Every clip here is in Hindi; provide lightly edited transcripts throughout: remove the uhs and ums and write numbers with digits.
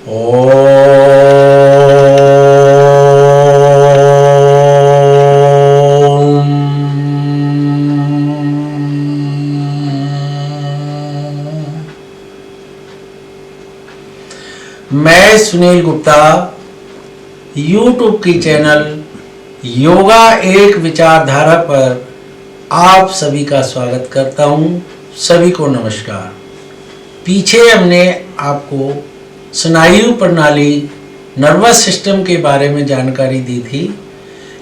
मैं सुनील गुप्ता यूट्यूब की चैनल योगा एक विचारधारा पर आप सभी का स्वागत करता हूं। सभी को नमस्कार। पीछे हमने आपको स्नायु प्रणाली नर्वस सिस्टम के बारे में जानकारी दी थी,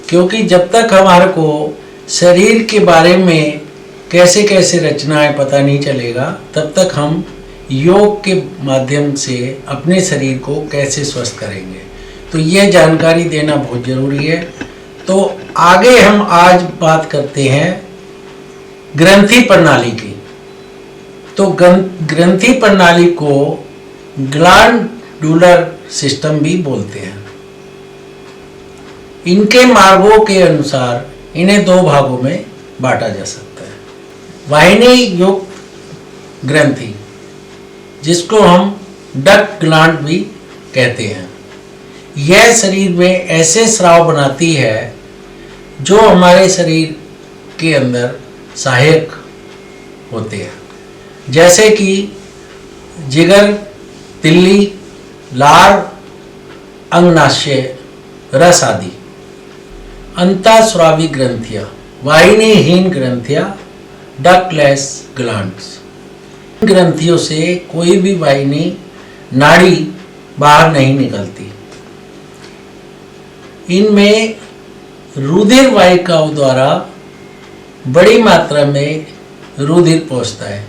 क्योंकि जब तक हमारे को शरीर के बारे में कैसे कैसे रचनाएं पता नहीं चलेगा, तब तक हम योग के माध्यम से अपने शरीर को कैसे स्वस्थ करेंगे। तो यह जानकारी देना बहुत ज़रूरी है। तो आगे हम आज बात करते हैं ग्रंथि प्रणाली की। तो ग्रंथि प्रणाली को ग्लैंडुलर सिस्टम भी बोलते हैं। इनके मार्गों के अनुसार इन्हें दो भागों में बांटा जा सकता है। वाहिनी युक्त ग्रंथि, जिसको हम डक्ट ग्लैंड भी कहते हैं, यह शरीर में ऐसे स्राव बनाती है जो हमारे शरीर के अंदर सहायक होते हैं, जैसे कि जिगर, तिल्ली, लार, अंगनाशय, रस आदि। अंतःस्रावी ग्रंथियाँ, वाहिनीहीन ग्रंथियाँ, डक्टलेस ग्लैंड्स। ग्रंथियों से कोई भी वाहिनी नाड़ी बाहर नहीं निकलती। इनमें रुधिर वाहिकाओं द्वारा बड़ी मात्रा में रुधिर पहुंचता है।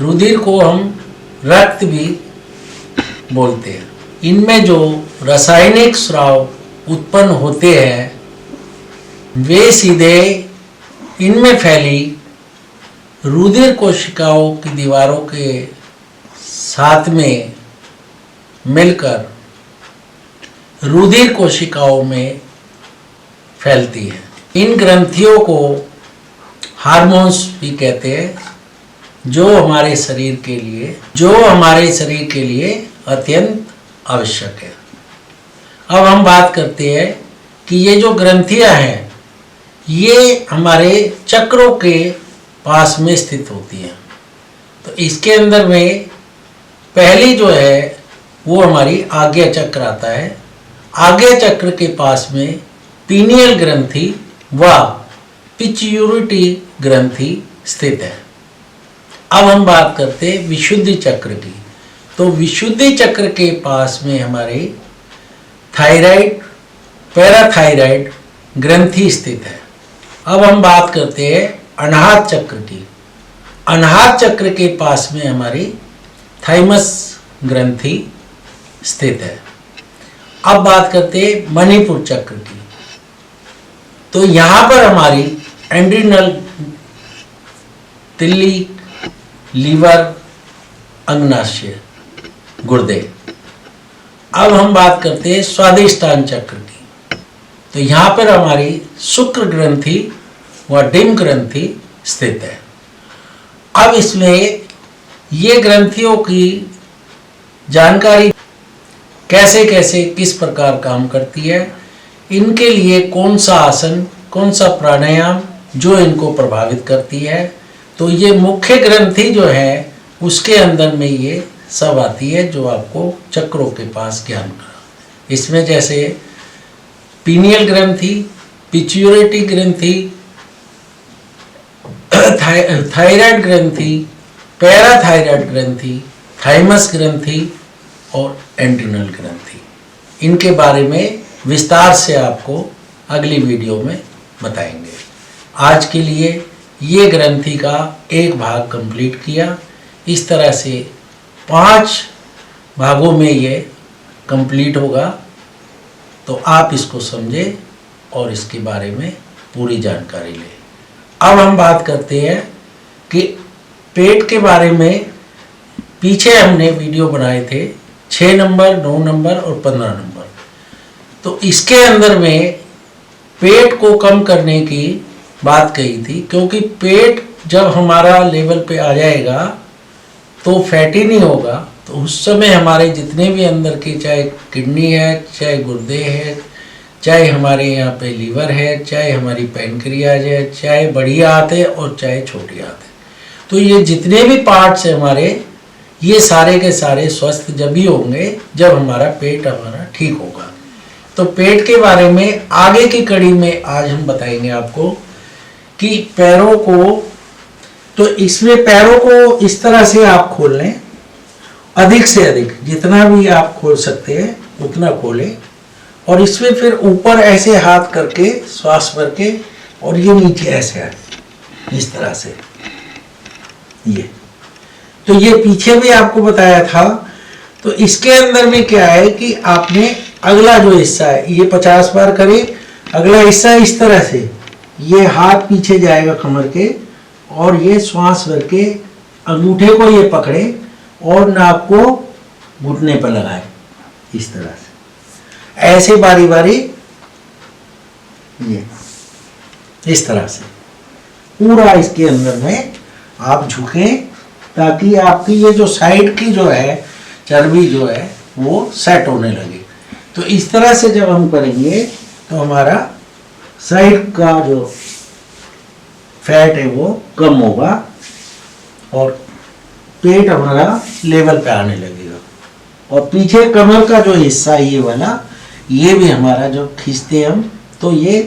रुधिर को हम रक्त भी बोलते हैं। इनमें जो रासायनिक स्राव उत्पन्न होते हैं वे सीधे इनमें फैली रुधिर कोशिकाओं की दीवारों के साथ में मिलकर रुधिर कोशिकाओं में फैलती है। इन ग्रंथियों को हार्मोन्स भी कहते हैं, जो हमारे शरीर के लिए अत्यंत आवश्यक है। अब हम बात करते हैं कि ये जो ग्रंथियां हैं ये हमारे चक्रों के पास में स्थित होती हैं। तो इसके अंदर में पहली जो है वो हमारी आज्ञा चक्र आता है। आज्ञा चक्र के पास में पीनियल ग्रंथि व पिट्यूटरी ग्रंथि स्थित है। अब हम बात करते हैं विशुद्धि चक्र की। तो विशुद्धि चक्र के पास में हमारे थायराइड, पैराथायराइड ग्रंथि स्थित है। अब हम बात करते हैं अनाहत चक्र की। अनाहत चक्र के पास में हमारी थाइमस ग्रंथि स्थित है। अब बात करते हैं मणिपुर चक्र की। तो यहाँ पर हमारी एड्रिनल, तिल्ली, लीवर, अंगनाशय, गुर्दे। अब हम बात करते हैं स्वादिष्टान चक्र की। तो यहाँ पर हमारी शुक्र ग्रंथि व डिम्ब ग्रंथि स्थित है। अब इसमें ये ग्रंथियों की जानकारी कैसे कैसे किस प्रकार काम करती है, इनके लिए कौन सा आसन, कौन सा प्राणायाम जो इनको प्रभावित करती है, तो ये मुख्य ग्रंथि जो है उसके अंदर में ये सब आती है जो आपको चक्रों के पास ज्ञान करा। इसमें जैसे पीनियल ग्रंथि, पिट्यूटरी ग्रंथि, थायराइड ग्रंथि, पैराथायराइड ग्रंथि, थाइमस ग्रंथि और एड्रिनल ग्रंथि। इनके बारे में विस्तार से आपको अगली वीडियो में बताएंगे। आज के लिए ये ग्रंथि का एक भाग कंप्लीट किया। इस तरह से 5 भागों में ये कंप्लीट होगा। तो आप इसको समझें और इसके बारे में पूरी जानकारी लें। अब हम बात करते हैं कि पेट के बारे में। पीछे हमने वीडियो बनाए थे 6 नंबर, 9 नंबर और 15 नंबर। तो इसके अंदर में पेट को कम करने की बात कही थी, क्योंकि पेट जब हमारा लेवल पे आ जाएगा तो फैटी नहीं होगा, तो उस समय हमारे जितने भी अंदर की, चाहे किडनी है, चाहे गुर्दे है, चाहे हमारे यहाँ पे लीवर है, चाहे हमारी पैनक्रियाज है, चाहे बड़ी आंत है और चाहे छोटी आंत है, तो ये जितने भी पार्ट्स हैं हमारे, ये सारे के सारे स्वस्थ जब ही होंगे जब हमारा पेट हमारा ठीक होगा। तो पेट के बारे में आगे की कड़ी में आज हम बताएंगे आपको कि पैरों को, तो इसमें पैरों को इस तरह से आप खोल लें, अधिक से अधिक जितना भी आप खोल सकते हैं उतना खोलें, और इसमें फिर ऊपर ऐसे हाथ करके श्वास भर के, और ये नीचे ऐसे आए इस तरह से। ये तो ये पीछे भी आपको बताया था। तो इसके अंदर में क्या है कि आपने अगला जो हिस्सा है ये 50 बार करें। अगला हिस्सा इस तरह से, ये हाथ पीछे जाएगा कमर के, और ये श्वास भर के अंगूठे को ये पकड़े और नाक को घुटने पर लगाए इस तरह से, ऐसे बारी बारी, ये इस तरह से पूरा इसके अंदर में आप झुकें, ताकि आपकी ये जो साइड की जो है चर्बी जो है वो सेट होने लगे। तो इस तरह से जब हम करेंगे तो हमारा साइड का जो फैट है वो कम होगा और पेट हमारा लेवल पे आने लगेगा। और पीछे कमर का जो हिस्सा ये वाला, ये भी हमारा जो खींचते हम, तो ये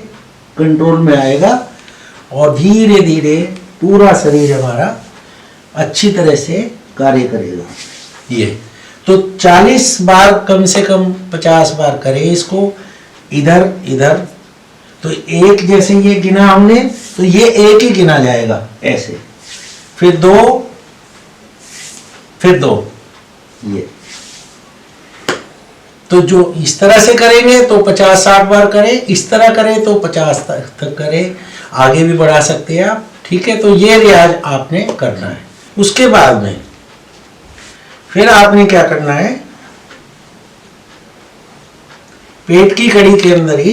कंट्रोल में आएगा और धीरे धीरे पूरा शरीर हमारा अच्छी तरह से कार्य करेगा। ये तो 40 बार कम से कम 50 बार करें इसको, इधर इधर। तो एक, जैसे ये गिना हमने, तो ये एक ही गिना जाएगा ऐसे, फिर दो, फिर दो, ये। तो जो इस तरह से करेंगे तो 50-60 बार करें, इस तरह करें तो 50 तक करें, आगे भी बढ़ा सकते हैं आप, ठीक है। तो ये रियाज आपने करना है। उसके बाद में फिर आपने क्या करना है, पेट की कड़ी के अंदर ही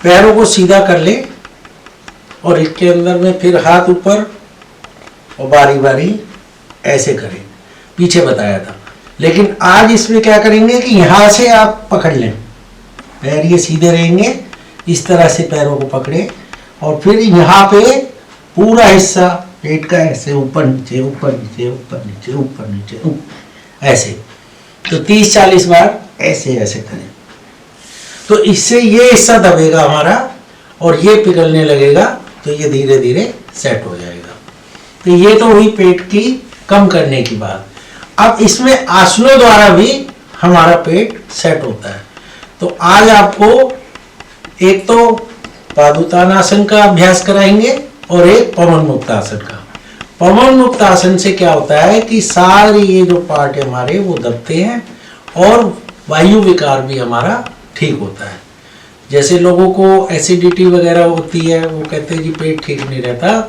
पैरों को सीधा कर ले, और इसके अंदर में फिर हाथ ऊपर और बारी बारी ऐसे करें, पीछे बताया था। लेकिन आज इसमें क्या करेंगे कि यहां से आप पकड़ लें, पैर ये सीधे रहेंगे, इस तरह से पैरों को पकड़े, और फिर यहाँ पे पूरा हिस्सा पेट का ऐसे ऊपर नीचे, ऊपर नीचे, ऊपर नीचे, ऊपर नीचे, ऐसे। तो 30-40 बार ऐसे ऐसे करें। तो इससे ये हिस्सा दबेगा हमारा और ये पिघलने लगेगा, तो ये धीरे धीरे सेट हो जाएगा। तो ये तो हुई पेट की कम करने की बात। अब इसमें आसनों द्वारा भी हमारा पेट सेट होता है। तो आज आपको एक तो पादुतानासन का अभ्यास कराएंगे और एक पवन मुक्त आसन का। पवन मुक्त आसन से क्या होता है कि सारे ये जो पार्ट है हमारे वो दबते हैं और वायु विकार भी हमारा ठीक होता है। जैसे लोगों को एसिडिटी वगैरह होती है, वो कहते हैं कि पेट ठीक नहीं रहता,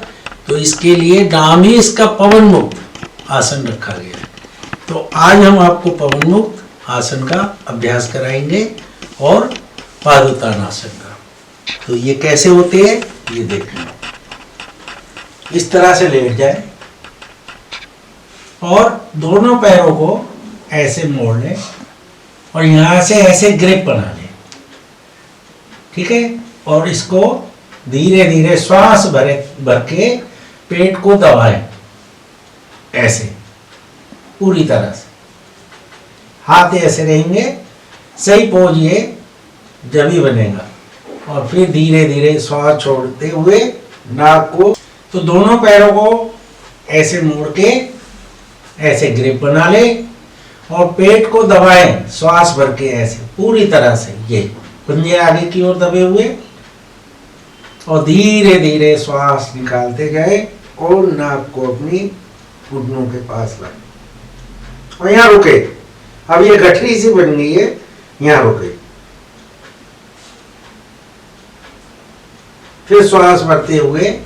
तो इसके लिए नाम ही इसका पवन मुक्त आसन रखा गया है। तो आज हम आपको पवन मुक्त आसन का अभ्यास कराएंगे और पादुतानासन का। तो ये कैसे होते हैं ये देखें। इस तरह से लेट जाए और दोनों पैरों को ऐसे मोड़ लें और यहां से ऐसे ग्रिप बना लें, ठीक है। और इसको धीरे धीरे श्वास भर के पेट को दबाएं, ऐसे पूरी तरह से। हाथ ऐसे रहेंगे, सही पोज ये जब ही बनेगा। और फिर धीरे धीरे श्वास छोड़ते हुए नाक को, तो दोनों पैरों को ऐसे मोड़ के ऐसे ग्रिप बना ले और पेट को दबाएं श्वास भर के ऐसे पूरी तरह से। ये पंजे आगे की ओर दबे हुए और धीरे धीरे श्वास निकालते गए और नाक को अपनी घुटनों के पास लाए और यहाँ रुके। अब ये गठरी सी बन गई है, यहाँ रुके। फिर श्वास भरते हुए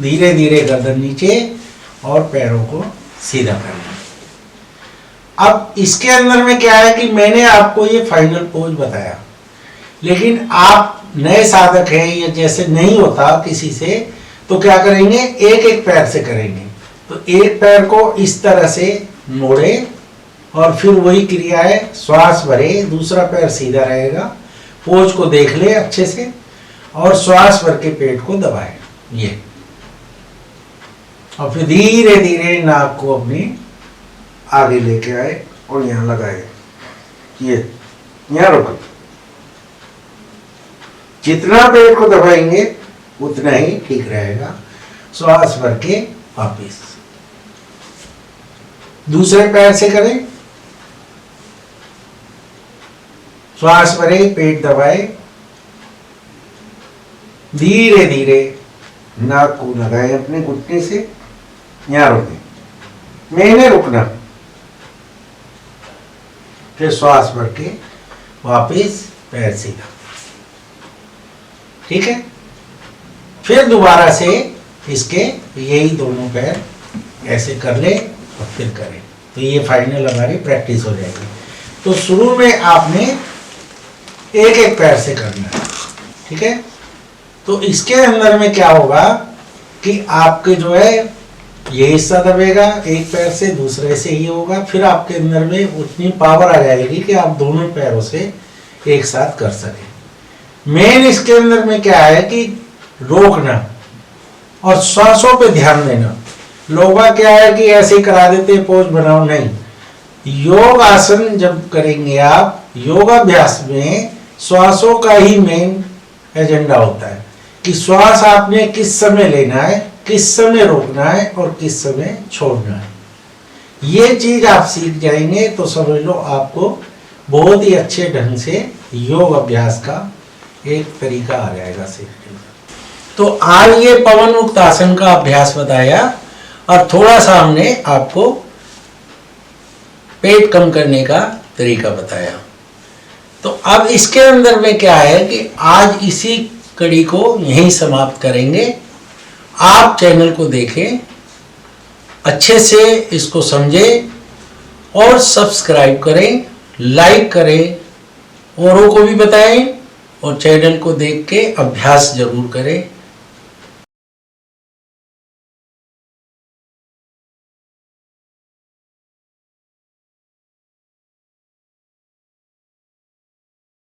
धीरे धीरे गर्दन नीचे और पैरों को सीधा करना। अब इसके अंदर में क्या है कि मैंने आपको ये फाइनल पोज बताया, लेकिन आप नए साधक हैं या जैसे नहीं होता किसी से, तो क्या करेंगे, एक एक पैर से करेंगे। तो एक पैर को इस तरह से मोड़े और फिर वही क्रिया है, श्वास भरे, दूसरा पैर सीधा रहेगा, पोज को देख ले अच्छे से और श्वास भर के पेट को दबाए ये, और फिर धीरे धीरे नाक को अपनी आगे लेके आए और यहाँ लगाए, ये यहाँ रुको। जितना पेट को दबाएंगे उतना ही ठीक रहेगा। श्वास भर के वापिस दूसरे पैर से करें, श्वास भरे, पेट दबाए, धीरे धीरे नाक को लगाए अपने घुटने से, यहां रुके, मैंने रुकना, फिर श्वास भर के वापिस पैर सीधा, ठीक है। फिर दोबारा से इसके यही दोनों पैर ऐसे कर ले और फिर करें, तो ये फाइनल हमारी प्रैक्टिस हो जाएगी। तो शुरू में आपने एक एक पैर से करना है, ठीक है। तो इसके अंदर में क्या होगा कि आपके जो है ये हिस्सा दबेगा एक पैर से, दूसरे से ये होगा, फिर आपके अंदर में उतनी पावर आ जाएगी कि आप दोनों पैरों से एक साथ कर सकें। मेन इसके अंदर में क्या है कि रोकना और श्वासों पे ध्यान देना। लोग क्या है कि ऐसे ही करा देते पोज बनाओ, नहीं। योग आसन जब करेंगे आप, योगाभ्यास में श्वासों का ही मेन एजेंडा होता है कि श्वास आपने किस समय लेना है, किस समय रोकना है और किस समय छोड़ना है। ये चीज आप सीख जाएंगे तो समझ लो आपको बहुत ही अच्छे ढंग से योग अभ्यास का एक तरीका आ जाएगा सीखने का। तो आज ये पवन मुक्त आसन का अभ्यास बताया और थोड़ा सा हमने आपको पेट कम करने का तरीका बताया। तो अब इसके अंदर में क्या है कि आज इसी कड़ी को यहीं समाप्त करेंगे। आप चैनल को देखें, अच्छे से इसको समझें और सब्सक्राइब करें, लाइक करें, औरों को भी बताएं और चैनल को देख के अभ्यास जरूर करें।